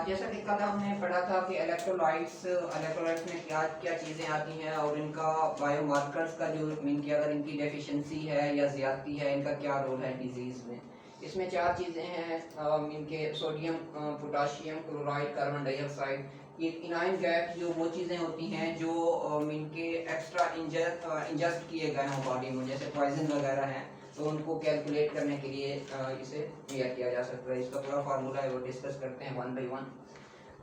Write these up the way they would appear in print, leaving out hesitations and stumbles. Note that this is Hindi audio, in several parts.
जैसा कि कल हमने पढ़ा था कि इलेक्ट्रोलाइट्स में क्या क्या चीज़ें आती हैं और इनका बायोमार्कर्स का जो मीन कि अगर इनकी डेफिशिएंसी है या ज़्यादती है इनका क्या रोल है डिजीज़ में। इसमें चार चीज़ें हैं मीन के sodium, potassium, chloride, carbon dioxide. ये इनाइन गैस जो वो चीज़ें होती हैं जो मीन के एक्स्ट्रा इंजेस्ट किए गए हों बॉडी में, जैसे पॉइजन वगैरह हैं, तो उनको कैलकुलेट करने के लिए इसे क्लियर किया जा सकता है। इसका पूरा फार्मूला है वो डिस्कस करते हैं वन बाई वन।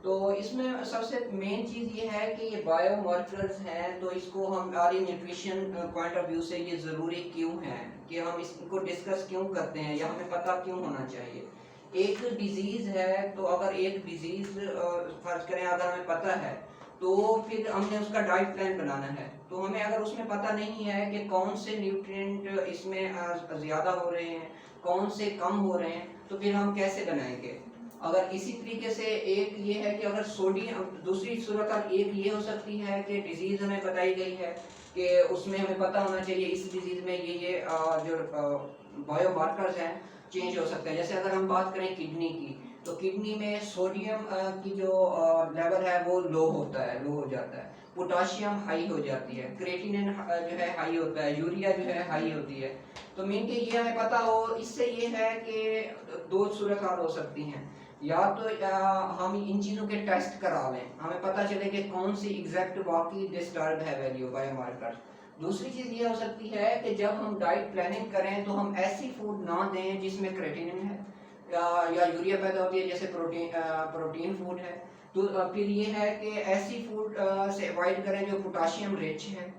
तो इसमें सबसे मेन चीज़ ये है कि ये बायोमार्कर्स हैं, तो इसको हम हमारी न्यूट्रिशन पॉइंट ऑफ व्यू से ये ज़रूरी क्यों है कि हम इसको डिस्कस क्यों करते हैं या हमें पता क्यों होना चाहिए। एक डिजीज़ है, तो अगर एक डिजीज़ फर्ज करें अगर हमें पता है तो फिर हमने उसका डाइट प्लान बनाना है। तो हमें अगर उसमें पता नहीं है कि कौन से न्यूट्रिएंट इसमें ज़्यादा हो रहे हैं, कौन से कम हो रहे हैं, तो फिर हम कैसे बनाएंगे। अगर इसी तरीके से एक ये है कि अगर सोडियम, दूसरी सूरत एक ये हो सकती है कि डिजीज़ हमें बताई गई है कि उसमें हमें पता होना चाहिए इस डिजीज़ में ये जो बायोमार्कर्स हैं चेंज हो सकते हैं। जैसे अगर हम बात करें किडनी की, तो किडनी में सोडियम की जो लेवल है वो लो हो जाता है, पोटाशियम हाई हो जाती है, क्रेटिनिन जो है हाई होता है, यूरिया जो है हाई होती है। तो मीन के ये हमें पता हो, इससे ये है कि दो सूरत हाल हो सकती हैं। या तो हम इन चीज़ों के टेस्ट करा लें, हमें पता चले कि कौन सी एग्जैक्ट वाकई डिस्टर्ब है वैल्यू बायोमार्कर। दूसरी चीज़ ये हो सकती है कि जब हम डाइट प्लानिंग करें तो हम ऐसी फूड ना दें जिसमें क्रेटिनिन है या यूरिया पैदा होती है, जैसे प्रोटीन फूड है। तो फिर ये है कि ऐसी फूड से अवॉइड करें जो पोटाशियम रिच है।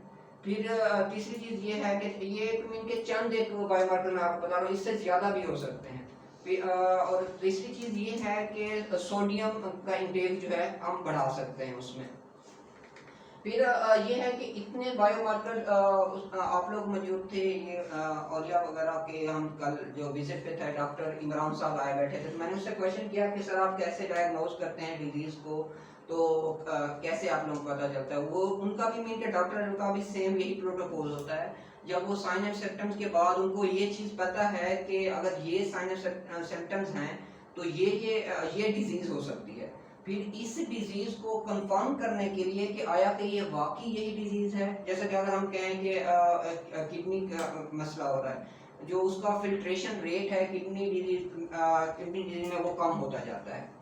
फिर तीसरी चीज़ ये है कि ये इनके चंद एक बायोमार्कर मैं आपको बता रहा हूँ, इससे ज़्यादा भी हो सकते हैं। फिर और तीसरी चीज़ ये है कि सोडियम का इंटेक जो है हम बढ़ा सकते हैं उसमें। फिर ये है कि इतने बायोमार्कर आप लोग मौजूद थे, ये औलिया वगैरह के, हम कल जो विजिट पे थे डॉक्टर इमरान साहब आए बैठे थे, तो मैंने उससे क्वेश्चन किया कि सर आप कैसे डायग्नोज करते हैं डिजीज़ को, तो कैसे आप लोगों को पता चलता है। वो उनका भी मीन के डॉक्टर का भी सेम यही प्रोटोकॉल होता है। जब वो साइन एंड सिम्टम्स के बाद उनको ये चीज़ पता है कि अगर ये साइन एंड सिम्टम्स हैं तो ये डिजीज़ हो सकती है। फिर इस डिजीज को कंफर्म करने के लिए कि आया कि ये वाकई यही डिजीज है, जैसे कि अगर हम कहें कि किडनी का मसला हो रहा है, जो उसका फिल्ट्रेशन रेट है किडनी डिजीज में वो कम होता जाता है।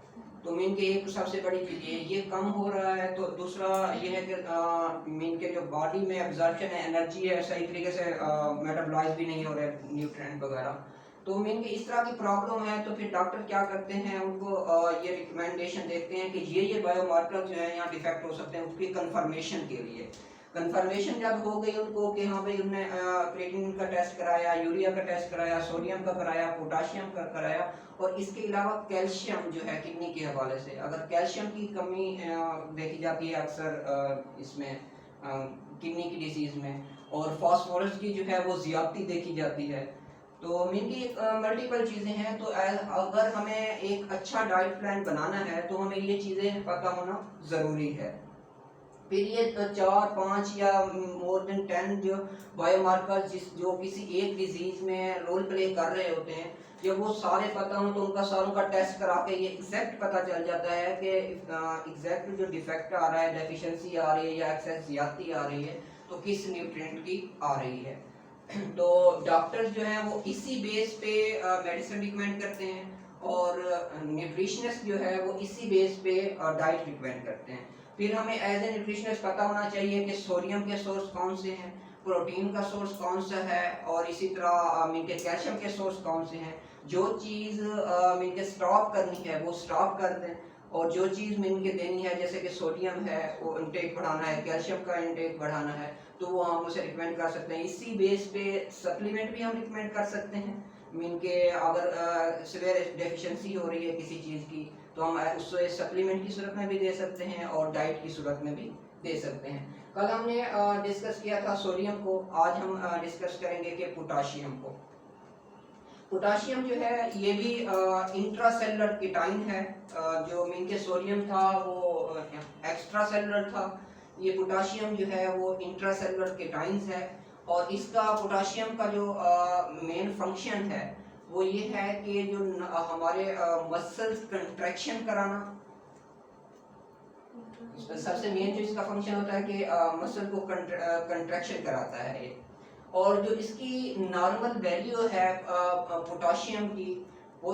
तो मीन के एक सबसे बड़ी चीज़ ये कम हो रहा है। तो दूसरा ये है कि मीन के जो बॉडी में एब्जॉर्प्शन है, एनर्जी है, सही तरीके से मेटाबॉलाइज भी नहीं हो रहे न्यूट्रिएंट वगैरह। तो मीन के इस तरह की प्रॉब्लम है, तो फिर डॉक्टर क्या करते हैं, उनको ये रिकमेंडेशन देते हैं कि ये बायोमार्कर जो है यहाँ डिफेक्ट हो सकते हैं, उसकी कंफर्मेशन के लिए। कंफर्मेशन जब हो गई उनको कि हाँ भाई उन्होंने क्रेटिनिन का टेस्ट कराया, यूरिया का टेस्ट कराया, सोडियम का कराया, पोटाशियम का कराया, और इसके अलावा कैल्शियम जो है किडनी के हवाले से अगर कैल्शियम की कमी देखी जाती है अक्सर इसमें किडनी की डिजीज़ में, और फास्फोरस की जो है वो ज़्यादती देखी जाती है। तो मीन की मल्टीपल चीज़ें हैं। तो अगर हमें एक अच्छा डाइट प्लान बनाना है तो हमें ये चीज़ें पता होना ज़रूरी है। फिर ये 4-5 या मोर देन 10 जो बायोमार्कर जो किसी एक डिजीज़ में रोल प्ले कर रहे होते हैं, जब वो सारे पता हों तो उनका सारों का टेस्ट करा के ये एग्जैक्ट पता चल जाता है कि एग्जैक्ट जो डिफेक्ट आ रहा है, डेफिशिएंसी आ रही है या एक्सेस ज़्यादती आ रही है, तो किस न्यूट्रिएंट की आ रही है। तो डॉक्टर्स जो हैं वो इसी बेस पे मेडिसिन रिकमेंड करते हैं, और न्यूट्रिशनिस्ट जो है वो इसी बेस पे डाइट रिकमेंड करते हैं। फिर हमें एज ए न्यूट्रिशनिस्ट पता होना चाहिए कि सोडियम के सोर्स कौन से हैं, प्रोटीन का सोर्स कौन सा है, और इसी तरह मीन के कैल्शियम के सोर्स कौन से हैं। जो चीज़ मीन के स्टॉप करनी है वो स्टॉप कर दें, और जो चीज़ मीन के देनी है जैसे कि सोडियम है वो इंटेक बढ़ाना है, कैल्शियम का इंटेक बढ़ाना है, तो वो हम उसे रिकमेंड कर सकते हैं। इसी बेस पे सप्लीमेंट भी हम रिकमेंड कर सकते हैं। मीन के अगर सीवियर डेफिशिएंसी हो रही है किसी चीज़ की, तो हम उससे सप्लीमेंट की सूरत में भी दे सकते हैं और डाइट की सूरत में भी दे सकते हैं। कल हमने डिस्कस किया था सोडियम को, आज हम डिस्कस करेंगे कि पोटाशियम को। पोटाशियम जो है ये भी इंट्रासेलुलर कीटाइन है। जो मीन के सोडियम था वो एक्स्ट्रा सेलुलर था, ये पोटाशियम जो है वो इंट्रासेलुलर कीटाइंस है। और इसका पोटाशियम का जो मेन फंक्शन है वो ये है कि जो हमारे मसल्स कंट्रैक्शन कराना, सबसे मेन जो इसका फंक्शन होता है कि मसल को कंट्रैक्शन कराता है ये। और जो इसकी नॉर्मल वैल्यू है पोटाशियम की वो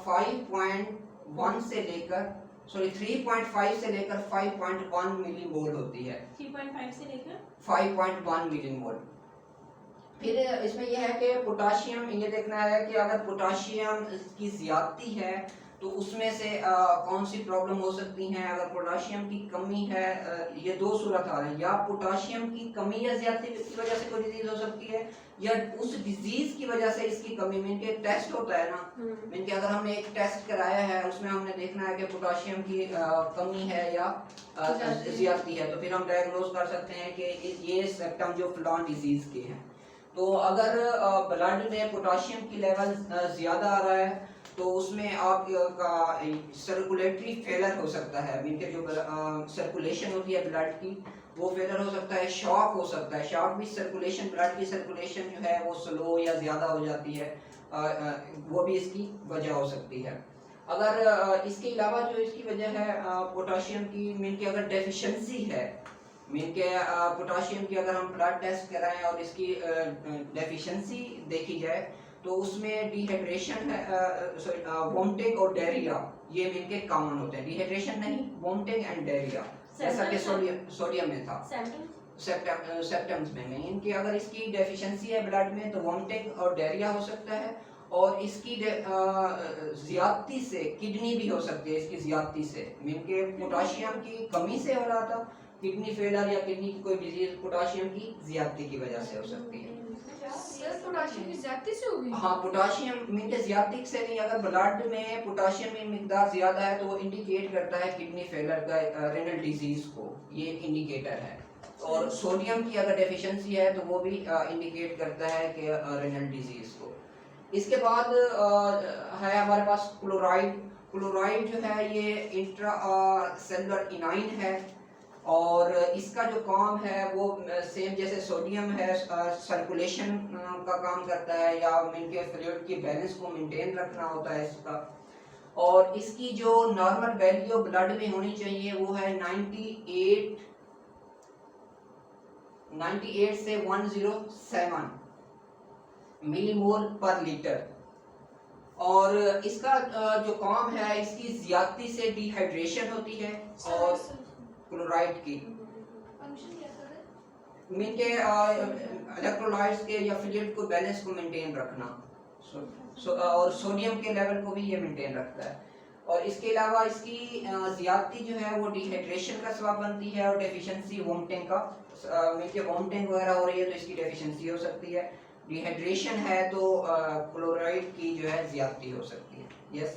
5.1 से लेकर 3.5 से लेकर 5.1 मिलीमोल होती है। 3.5 से लेकर 5.1 मिलीमोल। फिर इसमें यह है कि पोटाशियम ये देखना है कि अगर पोटाशियम की ज्यादती है तो उसमें से कौन सी प्रॉब्लम हो सकती हैं। अगर पोटाशियम की कमी है, ये दो सूरत हाल है, या पोटाशियम की कमी या ज्यादती की वजह से कोई डिजीज हो सकती है, या उस डिजीज की वजह से इसकी कमी। मीन के टेस्ट होता है ना, मीन के अगर हमने एक टेस्ट कराया है उसमें हमने देखना है कि पोटाशियम की कमी है या ज्यादती है, तो फिर हम डायग्नोज कर सकते हैं कि ये सिम्टम जो फलान डिजीज के हैं। तो अगर ब्लड में पोटाशियम की लेवल ज्यादा आ रहा है तो उसमें आपका सर्कुलेटरी फेलर हो सकता है। मीन के जो सर्कुलेशन होती है ब्लड की वो फेलर हो सकता है, शॉक हो सकता है। शॉक भी सर्कुलेशन, ब्लड की सर्कुलेशन जो है वो स्लो या ज़्यादा हो जाती है, वो भी इसकी वजह हो सकती है। अगर इसके अलावा जो इसकी वजह है पोटाशियम की, मीन की अगर डेफिशिएंसी है, मीन के पोटाशियम की अगर हम ब्लड टेस्ट कराएं और इसकी डेफिशिएंसी देखी जाए तो उसमें डिहाइड्रेशन है, वोमिटिंग और डायरिया, ये मीन के कॉमन होते हैं। डिहाइड्रेशन नहीं, वोमिटिंग एंड डायरिया, जैसा कि सोडियम में था। सिम्टम्स में मीन कि अगर इसकी डेफिशिएंसी है ब्लड में तो वोमिटिंग और डायरिया हो सकता है, और इसकी ज्यादती से किडनी भी हो सकती है। इसकी ज्यादती से मीन के पोटाशियम की कमी से हो रहा था किडनी फेलर या किडनी की कोई डिजीज पोटाशियम की ज्यादती की वजह से हो सकती है। पोटाशियम की ज्यादती से होगी? हाँ, पोटाशियम मीन के ज्यादती से नहीं, अगर ब्लड में पोटाशियम की मिकदार ज्यादा है तो वो इंडिकेट करता है किडनी फेलर का, रेनल डिजीज को, ये एक इंडिकेटर है। और सोडियम की अगर डेफिशिएंसी है तो वो भी इंडिकेट करता है कि रेनल डिजीज को। इसके बाद है हमारे पास क्लोराइड। क्लोराइड जो है ये इंट्रा सेलुलर इनाइन है और इसका जो काम है वो सेम जैसे सोडियम है, सर्कुलेशन का काम करता है या इनके फ्लूइड की बैलेंस को मेंटेन रखना होता है इसका। और इसकी जो नॉर्मल वैल्यू ब्लड में होनी चाहिए वो है 98 से 107 मिलीमोल पर लीटर। और इसका जो काम है, इसकी ज्यादती से डिहाइड्रेशन होती है और क्लोराइड की मीन के इलेक्ट्रोलाइट्स के या फ्लूइड को बैलेंस को मेंटेन रखना, और सोडियम के लेवल को भी ये मेंटेन रखता है। और इसके अलावा इसकी ज्यादती जो है वो डिहाइड्रेशन का सबब बनती है और डेफिशिएंसी वोमिटिंग का, मीन के वोमिटिंग वगैरह हो रही है तो इसकी डेफिशिएंसी हो सकती है। डिहाइड्रेशन है तो क्लोराइड की जो है ज्यादती हो सकती है। यस,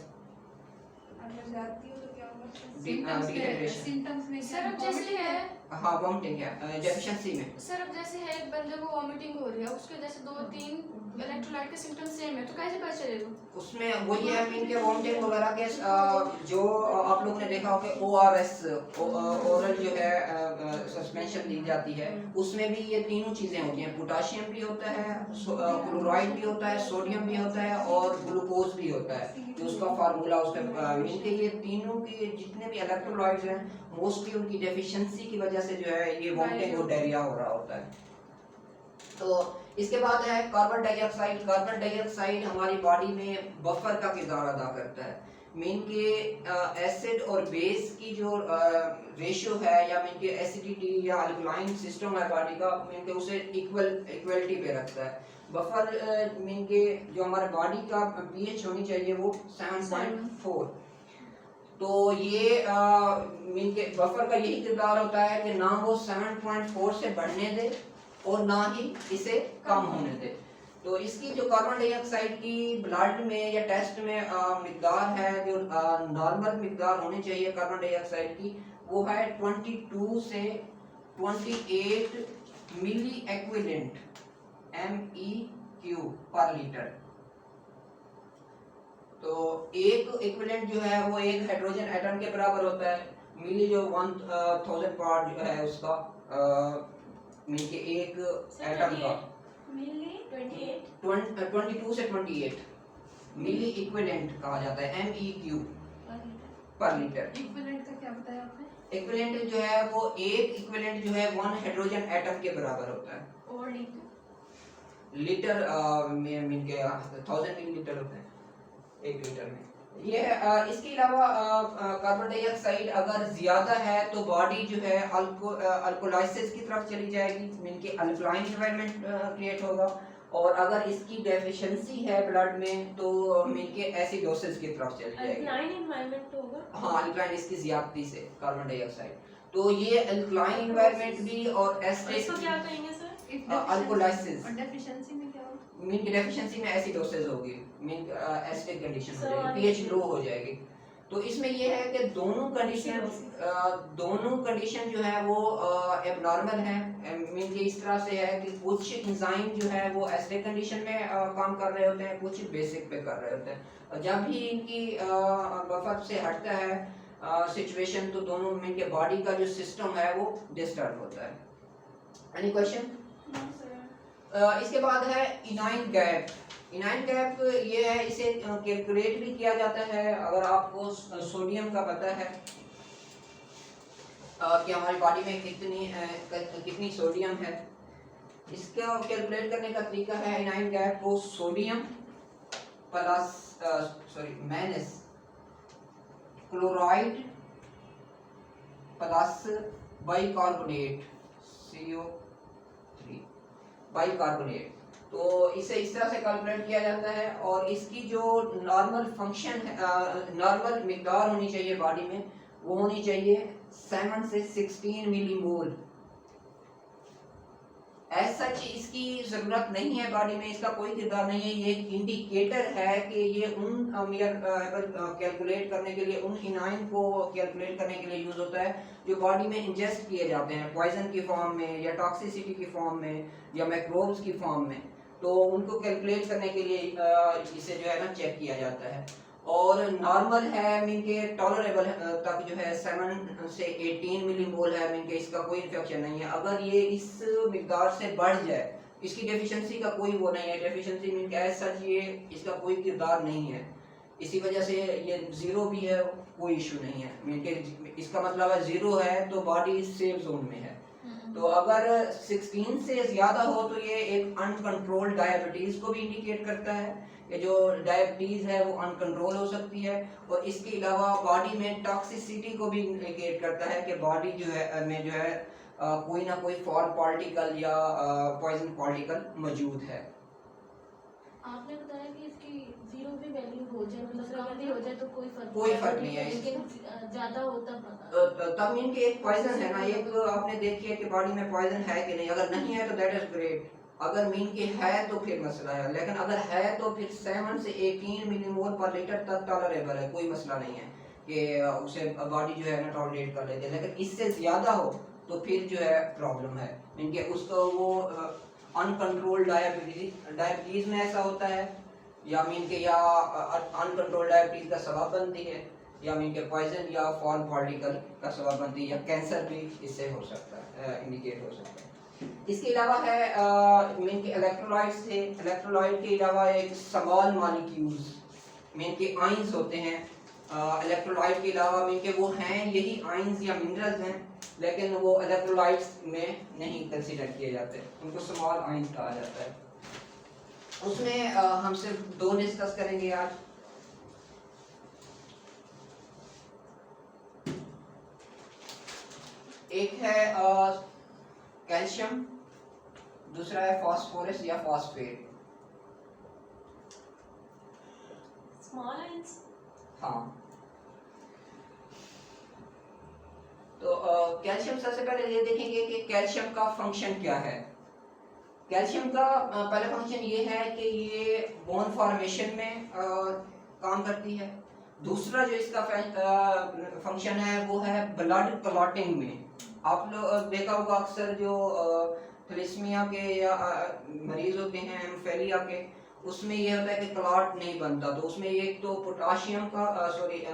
अगर ज्यादती हो तो क्या होगा? डिहाइड्रेशन सिम्टम्स में सर अब जैसे है, हाँ वोमिटिंग है डेफिशिएंसी में। सर अब जैसे है एक बंदे को वोमिटिंग हो रही है, उसके जैसे 2-3 इलेक्ट्रोलाइट के सिम्टम्स सेम है, तो कैसे पता चलेगा? उसमें वही है मीन के वोमिटिंग वगैरह के जो आप लोगों ने देखा हो कि ORS ओरल जो है सस्पेंशन दी जाती है, उसमें भी ये तीनों चीजें होती हैं। पोटाशियम भी होता है, क्लोराइड भी होता है, सोडियम भी होता है और ग्लूकोज भी होता है। जो उसका फार्मूला उसका मीन के ये तीनों के जितने भी इलेक्ट्रोलाइट्स हैं मोस्टली उनकी डेफिशिएंसी की वजह से जो है ये वोमिटिंग और डायरिया हो रहा होता है। तो इसके बाद है कार्बन डाइऑक्साइड। कार्बन डाइऑक्साइड हमारी बॉडी में बफर का किरदार अदा करता है। मीन के एसिड और बेस की जो रेशियो है या मीन के एसिडिटी या अल्कलाइन सिस्टम है बॉडी का, मीन के उसे इक्वलिटी पे रखता है। बफर मीन के जो हमारे बॉडी का पीएच होनी चाहिए वो 7.4। तो ये मीन के बफर का यही किरदार होता है कि ना वो 7.4 से बढ़ने दे और ना ही इसे कम होने दे। तो इसकी जो कार्बन डाइऑक्साइड की ब्लड में या टेस्ट में मिकदार है, जो नॉर्मल मिकदार होनी चाहिए कार्बन डाइऑक्साइड की, वो है 22 से 28 मिली एक्विवेलेंट MEQ पर लीटर। तो एक इक्विवेलेंट जो है वो एक हाइड्रोजन एटम के बराबर होता है। मिली जो 1000 पार्ट जो है उसका मीन के एक एटम का मिली 22 से 28 मिली इक्विवेलेंट कहा जाता है MEQ पर लीटर। इक्विवेलेंट का क्या बताया आपने? इक्विवेलेंट जो है वो एक इक्विवेलेंट जो है 1 हाइड्रोजन एटम के बराबर होता है। और लीटर? लीटर मीन के 1000 मिलीलीटर होते हैं 1 लीटर में। ये इसके अलावा कार्बन डाइऑक्साइड अगर ज्यादा है तो बॉडी जो है अल्कोलाइसिस की तरफ चली जाएगी, मीन के अल्कलाइन एनवायरनमेंट क्रिएट होगा। और अगर इसकी डेफिशिएंसी है ब्लड में तो मीन के एसिडोसिस की तरफ चली जाएगी। अल्कलाइन एनवायरनमेंट होगा। हाँ, अल्कलाइन इसकी ज्यादती से कार्बन डाइऑक्साइड, तो ये अल्कलाइन एनवायरनमेंट भी और इसको एसिड क्या कहेंगे सर? अल्कोलाइसिस। और डेफिशिएंसी में क्या होगा? मीन की डेफिशिएंसी में एसिडोसिस होगी, मीन एसिडिक कंडीशन हो So, जाएगी, पीएच लो हो जाएगी। तो इसमें ये है कि दोनों कंडीशन जो है वो एबनॉर्मल है। मीन ये इस तरह से है कि कुछ एंजाइम जो है वो एसिडिक कंडीशन में काम कर रहे होते हैं, कुछ बेसिक पे कर रहे होते हैं। और जब भी इनकी बफर से हटता है सिचुएशन तो दोनों मीन के बॉडी का जो सिस्टम है वो डिस्टर्ब होता है। Any question? इसके बाद है इनाइन गैप। इनाइन गैप ये है, इसे कैलकुलेट भी किया जाता है। अगर आपको सोडियम का पता है कि हमारी बॉडी में कितनी सोडियम है, इसका कैलकुलेट करने का तरीका है इनाइन गैप को sodium plus minus chloride plus bicarbonate CO3 bicarbonate, तो इसे इस तरह से कैलकुलेट किया जाता है। और इसकी जो नॉर्मल फंक्शन है, नॉर्मल मिकदार होनी चाहिए बॉडी में, वो होनी चाहिए 7 से 16 मिलीमोल। एज सच इसकी जरूरत नहीं है बॉडी में, इसका कोई किरदार नहीं है। ये एक इंडिकेटर है कि ये उन कैलकुलेट करने के लिए, उन इनाइन को कैलकुलेट करने के लिए यूज होता है जो बॉडी में इंजेस्ट किए जाते हैं पॉइजन की फॉर्म में या टॉक्सिसिटी की फॉर्म में या मैक्रोब्स की फॉर्म में। तो उनको कैलकुलेट करने के लिए इसे जो है ना चेक किया जाता है। और नॉर्मल है मीन के टॉलरेबल तक जो है 7 से 18 मिलीमोल है, मीन के इसका कोई इन्फेक्शन नहीं है। अगर ये इस मिकदार से बढ़ जाए, इसकी डेफिशिएंसी का कोई वो नहीं है, डेफिशिएंसी मीन के एज सच ये इसका कोई किरदार नहीं है, इसी वजह से ये जीरो भी है, कोई इशू नहीं है। मीन के इसका मतलब है जीरो है तो बॉडी सेफ जोन में है। तो अगर 16 से ज्यादा हो तो ये एक अनकंट्रोल्ड डायबिटीज को भी इंडिकेट करता है कि जो डायबिटीज है वो अनकंट्रोल हो सकती है। और इसके अलावा बॉडी में टॉक्सिसिटी को भी इंडिकेट करता है कि बॉडी जो है में जो है कोई ना कोई फॉरेन पार्टिकल या पॉइजन पार्टिकल मौजूद है। आपने बताया कि इसकी जीरो भी वैल्यू हो जाए, मतलब कम भी हो जाए तो कोई फर्क नहीं है, लेकिन ज्यादा होता पता तब मीन के एक पॉइजन है ना, एक आपने देखिए कि बॉडी में पॉइजन है कि नहीं। अगर नहीं है तो दैट इज ग्रेट, अगर मीन के है तो फिर मसला है, लेकिन अगर है तो फिर 7 से 18 मिलीमोल पर लीटर तक टॉलरेबल है, कोई मसला नहीं है कि उसे बॉडी जो है ना टॉलरेट कर लेती है। लेकिन इससे ज्यादा हो तो फिर जो है प्रॉब्लम है, मीन के उसको वो अनकंट्रोल्ड डायबिटीज में ऐसा होता है, या मीन के या अनकंट्रोल्ड डायबिटीज का सबब बनती है, या मीन के पॉइजन या फॉरेन पार्टिकल का सबब बनती है, या कैंसर भी इससे हो सकता है, इंडिकेट हो सकता है। इसके अलावा है मीन के इलेक्ट्रोलाइट से, इलेक्ट्रोलाइट के अलावा एक स्मॉल मॉलिक्यूल्स मीन के आयंस होते हैं। इलेक्ट्रोलाइट के अलावा मीन के वो हैं यही आयंस या मिनरल्स हैं, लेकिन वो इलेक्ट्रोलाइट्स में नहीं कंसीडर किए जाते, उनको स्मॉल आयंस कहा जाता है। उसमें हम सिर्फ 2 डिस्कस करेंगे आज। एक है कैल्शियम, दूसरा है फास्फोरस या फास्फेट। Small ions. हाँ, तो कैल्शियम सबसे पहले ये देखेंगे कि कैल्शियम का फंक्शन क्या है। कैल्शियम का पहला फंक्शन ये है कि ये बोन फॉर्मेशन में काम करती है। दूसरा जो इसका फंक्शन है वो है ब्लड क्लॉटिंग में। आप लोग देखा होगा अक्सर जो थैलेसीमिया के या मरीज होते हैं हेमोफिलिया के, उसमें ये होता है कि क्लॉट नहीं बनता, तो उसमें एक तो पोटाशियम का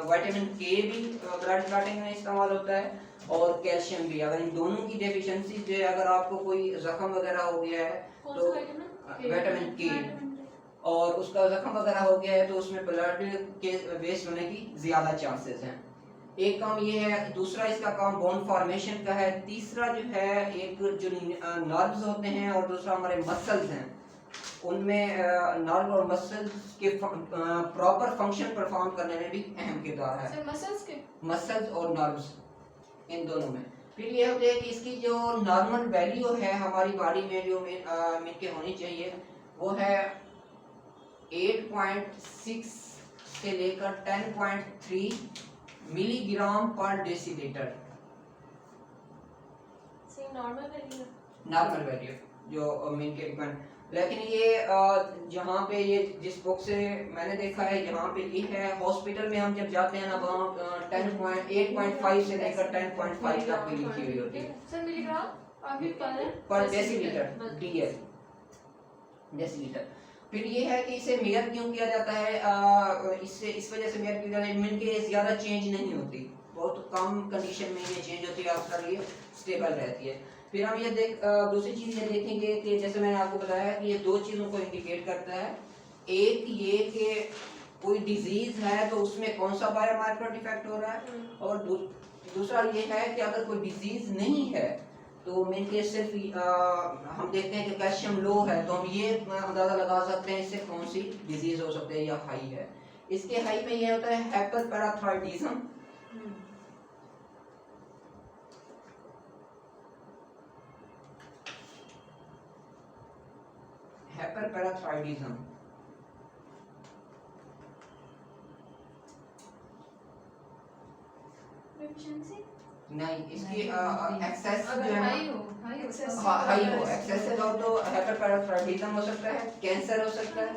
विटामिन के भी ब्लड क्लॉटिंग में इस्तेमाल होता है और कैल्शियम भी। अगर इन दोनों की डेफिशिएंसी जो है, अगर आपको कोई जख्म वगैरह हो गया है तो विटामिन के और उसका जख्म वगैरह हो गया है तो उसमें ब्लड के वेस्ट होने की ज्यादा चांसेस हैं। एक काम ये है, दूसरा इसका काम बोन फॉर्मेशन का है, तीसरा जो है एक जो नर्व्स होते हैं और दूसरा हमारे मसल्स हैं, उनमें नर्व और मसल्स के प्रॉपर फंक्शन परफॉर्म करने में भी अहम किरदार है। सर मसल्स के मसल्स और नर्व्स इन दोनों में। फिर ये होता है कि इसकी जो नॉर्मल वैल्यू है हमारी बॉडी में जो मिल के होनी चाहिए वो है 8.6 से लेकर 10.3 मिलीग्राम पर decilitre. See, normal value. Normal value जो मिल के रिकमेंड, लेकिन ये जहाँ पे ये जिस बुक से मैंने देखा है यहाँ पे ये है, हॉस्पिटल में हम जब जाते हैं ना वहाँ 8.5 से लेकर 10.5 तक की लिखी हुई होती है सर मिलीग्राम आगे पर डेसीलीटर, डीएल डेसीलीटर। फिर ये है कि इसे मेजर क्यों किया जाता है, इससे इस वजह से मेजर किया जाता है मिल के ज़्यादा चेंज नहीं होती, बहुत कम कंडीशन में ये चेंज होती है, अक्सर ये स्टेबल रहती है। फिर हम ये दूसरी चीज़ ये देखेंगे कि जैसे मैंने आपको बताया कि ये दो चीज़ों को इंडिकेट करता है, एक ये कि कोई डिजीज़ है तो उसमें कौन सा बायोमार्कर डिफेक्ट हो रहा है, और दूसरा ये है कि अगर कोई डिजीज़ नहीं है तो मीन के सिर्फ हम देखते हैं कि कैल्शियम लो है तो हम ये अंदाज़ा लगा सकते हैं इससे कौन सी डिजीज़ हो सकती है या हाई है। इसके हाई में ये होता है हाइपरपैराथायराइडिज्म, हाइपरपैराथायराइडिज्म Deficiency? नहीं, इसकी एक्सेस जो अगर है हाई ना, हो हाई हो, एक्सेसिव हो तो हाइपरपैराथायराइडिज्म हो सकता है, कैंसर हो सकता है,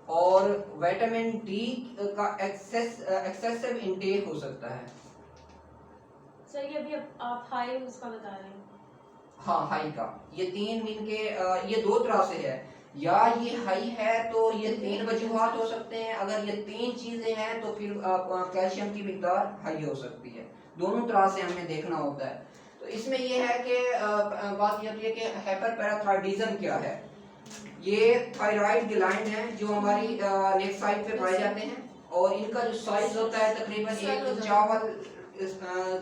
और विटामिन डी का एक्सेसिव इनटेक हो सकता है। सर ये अभी आप हाई उसका बता रहे हैं। हाँ, हाई का ये तीन मीन के ये दो तरह से है, या ये हाई है तो ये तीन वजूहात हो सकते हैं, अगर ये तीन चीजें हैं तो फिर कैल्शियम की मिकदार हाई हो सकती है, दोनों तरह से हमें देखना होता है। तो इसमें ये है कि बात ये होती है कि हाइपरपैराथायराइडिज्म क्या है। ये थायराइड ग्लैंड हैं जो हमारी नेक साइड पे पाए जाते हैं, और इनका जो साइज होता है तकरीबन एक चावल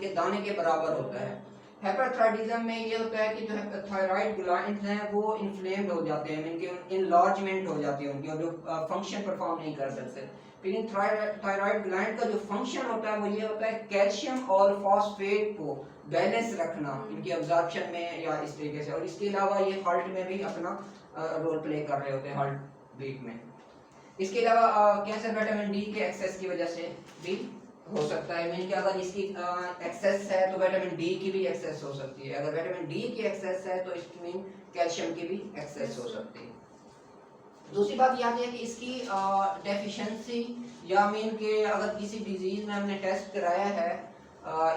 के दाने के बराबर होता है। हाइपरथायराइडिज्म में ये होता है कि जो थायराइड ग्लैंड्स हैं वो इन्फ्लेम्ड हो जाते हैं, इनके इनलार्जमेंट हो जाती है उनकी, और जो फंक्शन परफॉर्म नहीं कर सकते। फिर इन थायराइड ग्लैंड का जो फंक्शन होता है वो ये होता है कैल्शियम और फॉस्फेट को बैलेंस रखना इनकी अब्जॉर्प्शन में या इस तरीके से, और इसके अलावा ये हार्ट में भी अपना रोल प्ले कर रहे होते हैं, हार्ट बीट में। इसके अलावा कैंसर विटामिन डी के एक्सेस की वजह से भी हो सकता है, मीन कि अगर इसकी एक्सेस है तो विटामिन डी की भी एक्सेस हो सकती है, अगर विटामिन डी की एक्सेस है तो इसकी मीन कैल्शियम की भी एक्सेस हो सकती है। दूसरी बात ये आती है कि इसकी डेफिशिएंसी या मीन के अगर किसी डिजीज में हमने टेस्ट कराया है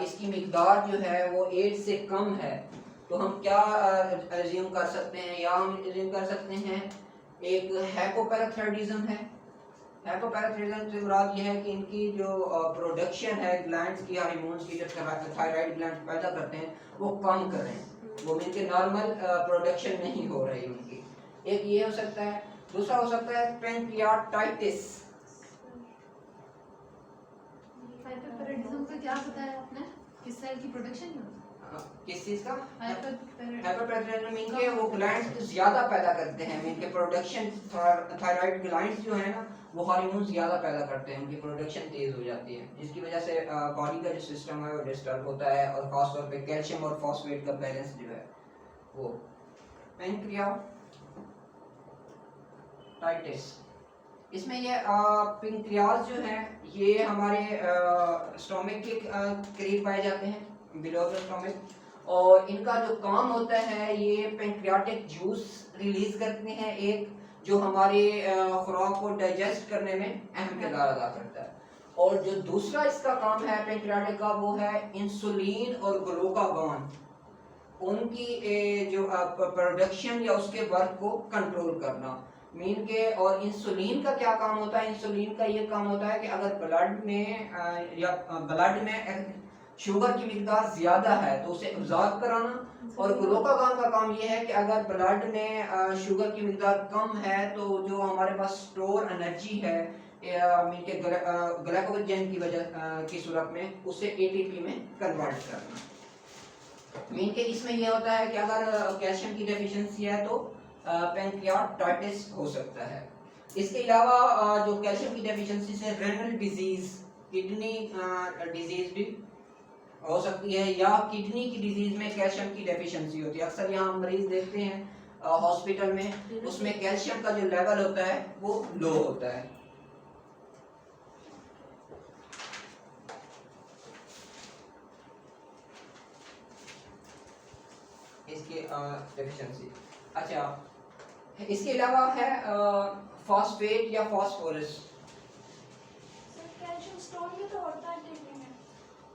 इसकी मिकदार जो है वो 8 से कम है तो हम क्या एज्यूम कर सकते हैं, या हम एज्यूम कर सकते हैं एक हाइपोपैराथायराइडिज्म है। हाइपोपैराथायराइडिज्म से मुराद ये है कि इनकी जो प्रोडक्शन है ग्लैंड्स की, हार्मोन्स की, जो थायराइड ग्लैंड पैदा करते हैं वो कम कर रहे हैं, वो इनके नॉर्मल प्रोडक्शन नहीं हो रही उनकी, एक ये हो सकता है। दूसरा हो सकता है पैंक्रियाटाइटिस। हाइपरथायराइडिज्म का क्या बताया आपने, किस सेल की प्रोडक्शन में, किस चीज का? हाइपरथायराइडिज्म हाइपरथायराइडिज्म मीन के वो ग्लैंड्स ज्यादा पैदा करते हैं, मीन के प्रोडक्शन थायराइड ग्लैंड्स जो है ना वो हार्मोन ज्यादा पैदा करते हैं, उनकी प्रोडक्शन तेज हो जाती है, जिसकी वजह से बॉडी का जो सिस्टम है वो डिस्टर्ब होता है, और खास तौर पे कैल्शियम और फॉस्फेट का बैलेंस जो है वो। पैंक्रियाटाइटिस, इसमें ये पैंक्रियाज जो है ये हमारे स्टोमक के करीब पाए जाते हैं, बिलो द स्टोमक, और इनका जो काम होता है ये पैंक्रियाटिक जूस रिलीज करते हैं, एक जो हमारे खुराक को डाइजेस्ट करने में अहम किरदार अदा करता है, और जो दूसरा इसका काम है पैंक्रियाटिक का वो है इंसुलिन और ग्लूकागॉन, उनकी जो प्रोडक्शन या उसके वर्क को कंट्रोल करना मीन के। और इंसुलिन का क्या काम होता है, इंसुलिन का ये काम होता है कि अगर ब्लड में शुगर की मिकदार ज्यादा है तो उसे अब्जॉर्ब कराना, और ग्लूकागॉन का काम ये है कि अगर ब्लड में शुगर की मिकदार कम है तो जो हमारे पास स्टोर एनर्जी है मीन के ग्लाइकोजन की वजह की सूरत में उसे एटीपी में कन्वर्ट करना। मीन के इसमें यह होता है कि अगर कैल्शियम की डेफिशिएंसी है तो पैंक्रियाटाइटिस हो सकता है। इसके अलावा जो कैल्शियम की डेफिशिएंसी से रेनल डिजीज, किडनी डिजीज भी हो सकती है, या किडनी की डिजीज में कैल्शियम की डेफिशिएंसी होती है। अक्सर यहाँ मरीज देखते हैं हॉस्पिटल में, उसमें कैल्शियम का जो लेवल होता है वो लो होता है। इसके डेफिशिएंसी। अच्छा, इसके अलावा है फॉस्फेट या फॉस्फोरस। सर कैल्शियम स्टोन भी तो होता है किडनी में।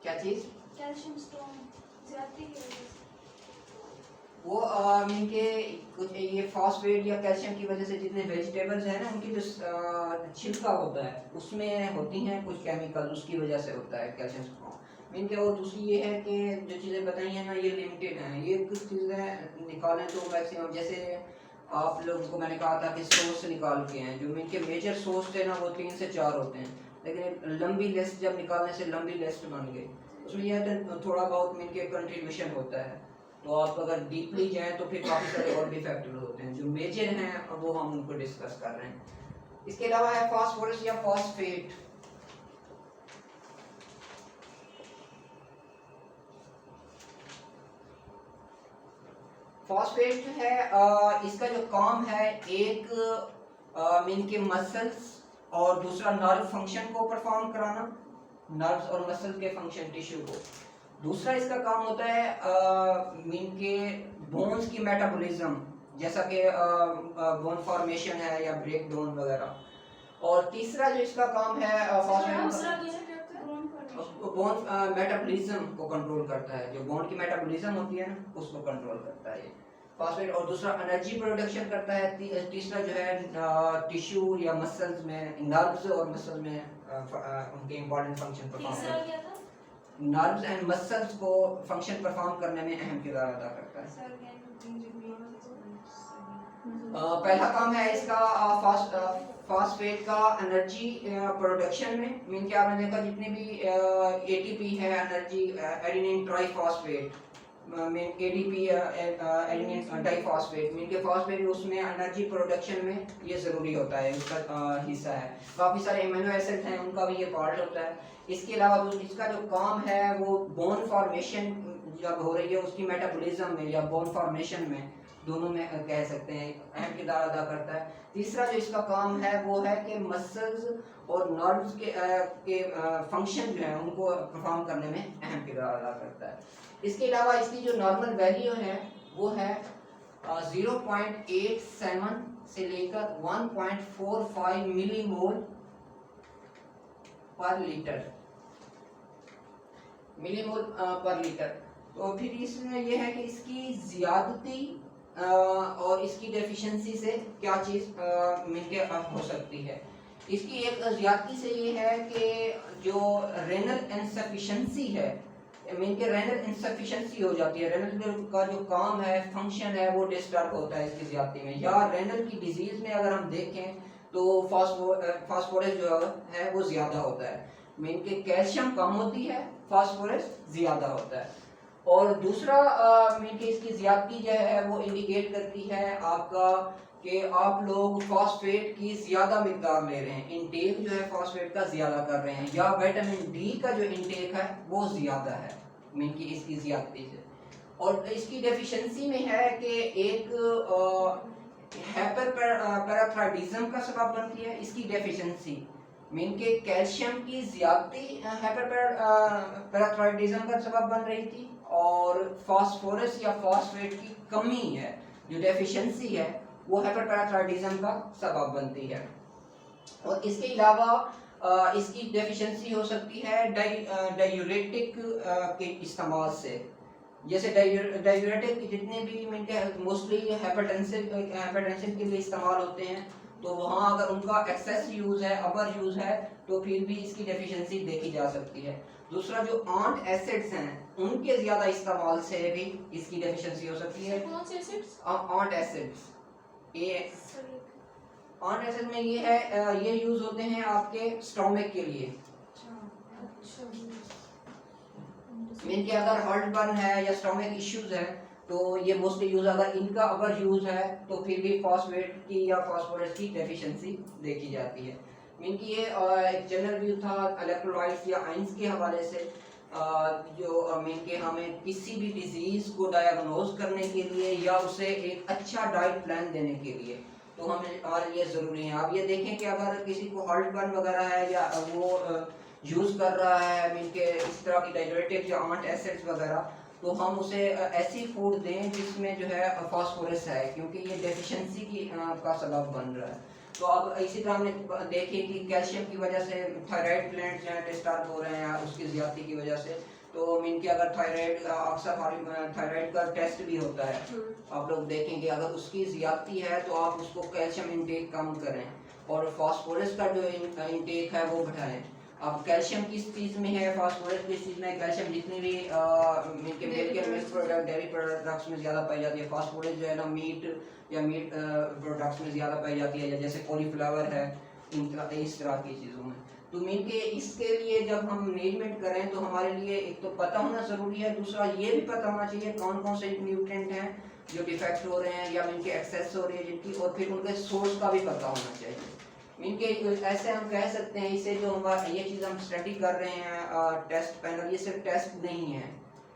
क्या चीज? कैल्शियम स्टोन ज्यादती की वजह से वो मीन के कुछ ये फॉस्फेट या कैल्शियम की वजह से जितने वेजिटेबल्स हैं ना, उनकी जो छिलका होता है उसमें होती हैं कुछ केमिकल, उसकी वजह से होता है कैल्शियम स्टोन मीन के। और दूसरी ये है कि जो चीज़ें बताई हैं ना ये लिमिटेड हैं, ये कुछ चीज़ें निकालें तो मैक्सिमम, जैसे आप लोगों को मैंने कहा था कि सोर्स निकाल के हैं, जो मीन के मेजर सोर्स थे ना वो 3 से 4 होते हैं, लेकिन लंबी लिस्ट जब निकालने से लंबी लिस्ट बन गई, उसमें यह थोड़ा बहुत मीन के कंट्रीब्यूशन होता है। तो आप अगर डीपली जाएं तो फिर काफ़ी सारे और भी फैक्टर होते हैं, जो मेजर हैं वो हम उनको डिस्कस कर रहे हैं। इसके अलावा है फास्फोरस या फॉस्फेट। फॉस्फेट जो है इसका जो काम है, एक मीन के मसल्स और दूसरा नर्व फंक्शन को परफॉर्म कराना, नर्व्स और मसल के फंक्शन टिश्यू को। दूसरा इसका काम होता है मीन के बोन्स की मेटाबॉलिज्म, जैसा कि बोन फॉर्मेशन है या ब्रेक डाउन वगैरह। और तीसरा जो इसका काम है बोन मेटाबॉलिज्म को कंट्रोल करता है, जो बोन की मेटाबॉलिज्म होती है ना उसको कंट्रोल करता है ये फॉस्फेट। और दूसरा एनर्जी प्रोडक्शन करता है। तीसरा जो है टिश्यू या मसल्स में, नर्व्स और मसल में उनके इंपॉर्टेंट फंक्शन परफॉर्म करते हैं। नर्व्स एंड मसल्स को फंक्शन परफॉर्म करने में अहम किरदार अदा करता है। पहला काम है इसका फॉस्फेट का एनर्जी प्रोडक्शन में। मीन क्या आपने देखा जितने भी एटीपी है, energy adenine triphosphate, mean ADP adenine diphosphate, mean के फॉस्फेट उसमें एनर्जी प्रोडक्शन में ये ज़रूरी होता है, उसका हिस्सा है। काफ़ी सारे एमिनो एसिड हैं उनका भी ये पार्ट होता है। इसके अलावा इसका जो काम है वो बोन फॉर्मेशन जब हो रही है उसकी मेटाबॉलिज्म में या बोन फॉर्मेशन में, दोनों में कह सकते हैं अहम किरदार अदा करता है। तीसरा जो इसका काम है वो है कि मसल्स और नर्व्स के फंक्शन जो है उनको परफॉर्म करने में अहम किरदार अदा करता है। इसके अलावा इसकी जो नॉर्मल वैल्यू है वो है 0.87 से लेकर 1.45 मिलीमोल पर लीटर, मिलीमोल पर लीटर। तो फिर इसमें यह है कि इसकी ज्यादती और इसकी डेफिशिएंसी से क्या चीज़ मिलके हो सकती है। इसकी एक ज्यादती से ये है कि जो रेनल इंसफिशिएंसी है, मीन के रेनल इंसफिशिएंसी हो जाती है, रेनल का जो काम है, फंक्शन है, वो डिस्टर्ब होता है इसकी ज्यादती में। या रेनल की डिजीज में अगर हम देखें तो फास्फोरस जो है वो ज्यादा होता है, मीन के कैल्शियम कम होती है, फास्फोरस ज्यादा होता है। और दूसरा मीन के इसकी ज्यादती जो है वो इंडिकेट करती है आपका कि आप लोग फॉस्फेट की ज्यादा मिकदार ले रहे हैं, इनटेक जो है फॉस्फेट का ज्यादा कर रहे हैं, या विटामिन डी का जो इनटेक है वो ज्यादा है मीन की इसकी ज्यादती से। और इसकी डेफिशिएंसी में है कि एक हाइपरपैराथायराइडिज्म का सबब बनती है इसकी डेफिशिएंसी, मीन के कैल्शियम की ज्यादती हाइपरपैराथायराइडिज्म का सबब बन रही थी, और फास्फोरस या फॉस्फेट की कमी है जो डेफिशिएंसी है वो हाइपरपैराथायराइडिज्म का सबब बनती है। और इसके अलावा इसकी डेफिशिएंसी हो सकती है डायूरेटिक के इस्तेमाल से, जैसे डायूरेटिक जितने भी मोस्टली हाइपरटेंशन के लिए इस्तेमाल होते हैं, तो वहाँ अगर उनका एक्सेस यूज़ है, अपर यूज़ है, तो फिर भी इसकी डेफिशिएंसी देखी जा सकती है। दूसरा जो ऑन्ट एसिड्स हैं उनके ज़्यादा इस्तेमाल से भी इसकी डेफिशिएंसी हो सकती है। कौन से एसिड्स? ऑन्ट एसिड्स एसिड में ये है, ये यूज होते हैं आपके स्टोमक के लिए। मीन कि अगर हार्ट बर्न है या स्टोमक इश्यूज है तो ये मोस्टली यूज, अगर इनका अगर यूज है तो फिर भी फॉस्फेट की या फास्फोरस की डेफिशिएंसी देखी जाती है। मीन कि ये एक जनरल व्यू था इलेक्ट्रोलाइट्स या आयंस के हवाले से, जो मीन के हमें किसी भी डिजीज को डायग्नोज करने के लिए या उसे एक अच्छा डाइट प्लान देने के लिए तो हमें हमारे लिए ज़रूरी है। आप ये देखें कि अगर किसी को हार्ट बर्न वगैरह है या वो यूज़ कर रहा है मीन के इस तरह की डाययूरेटिक्स या आंट एसिड्स वगैरह, तो हम उसे ऐसी फूड दें जिसमें जो है फास्फोरस है, क्योंकि ये डेफिशिएंसी की का सबब बन रहा है। तो अब इसी तरह हमने देखे कि कैल्शियम की वजह से थायराइड ग्लैंड जो है डिस्टर्ब हो रहे हैं उसकी ज़्यादती की वजह से। तो मीन के अगर थायराइड, अक्सर थायराइड का टेस्ट भी होता है, आप लोग देखेंगे अगर उसकी ज़्यादती है तो आप उसको कैल्शियम इंटेक कम करें और फास्फोरस का जो इंटेक है वो बढ़ाएं। अब कैल्शियम किस चीज़ में है, फास्फोरस किस चीज़ में है? कैल्शियम जितनी भी मिल्क प्रोडक्ट, डेयरी प्रोडक्ट्स में ज़्यादा पाई जाती है। फास्फोरस जो है ना मीट या मीट प्रोडक्ट्स में ज़्यादा पाई जाती है, या जैसे कॉलीफ्लावर है, इस तरह की चीज़ों में। तो मीन के इसके लिए जब हम मैनेजमेंट करें तो हमारे लिए एक तो पता होना ज़रूरी है, दूसरा ये भी पता होना चाहिए कौन कौन से न्यूट्रिएंट हैं जो डिफेक्ट हो रहे हैं या मीन के एक्सेस हो रही है जिनकी, और फिर उनके सोर्स का भी पता होना चाहिए। मीन के ऐसे हम कह सकते हैं इसे, जो हमारा ये चीज़ हम स्टडी कर रहे हैं टेस्ट पैनल, ये सिर्फ टेस्ट नहीं है,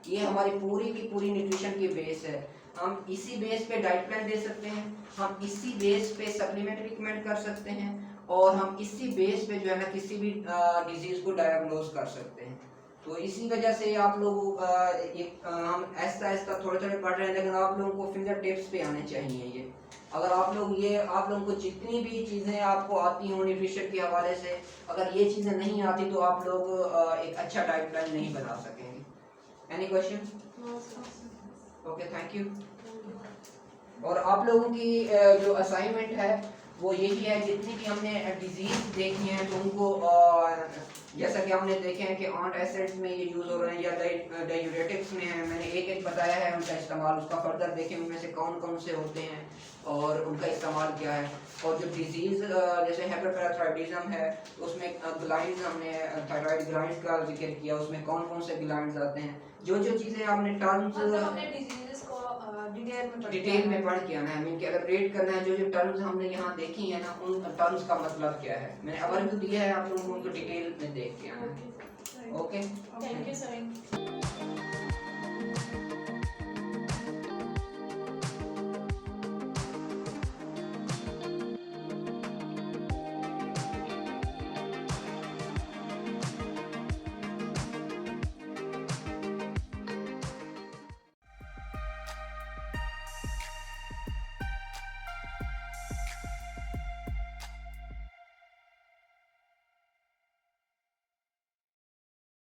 ये हमारी पूरी की पूरी न्यूट्रिशन की बेस है। हम इसी बेस पे डाइट प्लान दे सकते हैं, हम इसी बेस पे सप्लीमेंट रिकमेंड कर सकते हैं, और हम इसी बेस पे जो है ना किसी भी डिजीज को डायग्नोज कर सकते हैं। तो इसी वजह से आप लोग हम ऐसा ऐसा थोड़े थोड़े पढ़ रहे हैं, लेकिन आप लोगों को फिंगर टिप्स पे आने चाहिए ये। अगर आप लोगों को जितनी भी चीज़ें आपको आती हों न्यूट्रिशन के हवाले से, अगर ये चीज़ें नहीं आती तो आप लोग एक अच्छा डाइट प्लान नहीं बना सकेंगे। Any question? Okay, thank you. और आप लोगों की जो असाइनमेंट है वो यही है, जितनी भी हमने डिजीज देखी हैं तो उनको जैसा कि हमने देखे हैं कि आंट एसिड्स में ये यूज़ हो रहे हैं या डाययूरेटिक्स में है, मैंने एक एक बताया है उनका इस्तेमाल, उसका फर्दर देखें उनमें से कौन कौन से होते हैं और उनका इस्तेमाल क्या है। और जो डिजीज़ जैसे हाइपरपैराथायराइडिज्म है उसमें ग्लैंड्स, हमने थायराइड ग्लैंड्स का जिक्र किया, उसमें कौन कौन से ग्लैंड्स आते हैं, जो चीज़ें आपने टर्म्स डिटेल में पढ़ के आना है। मीन के एलैबोरेट करना है, जो टर्म्स हमने यहाँ देखी है ना उन टर्म्स का मतलब क्या है, मैंने ओवरव्यू दिया है, आप लोगों को उनको डिटेल में देख के आना है। Okay, thank you sir.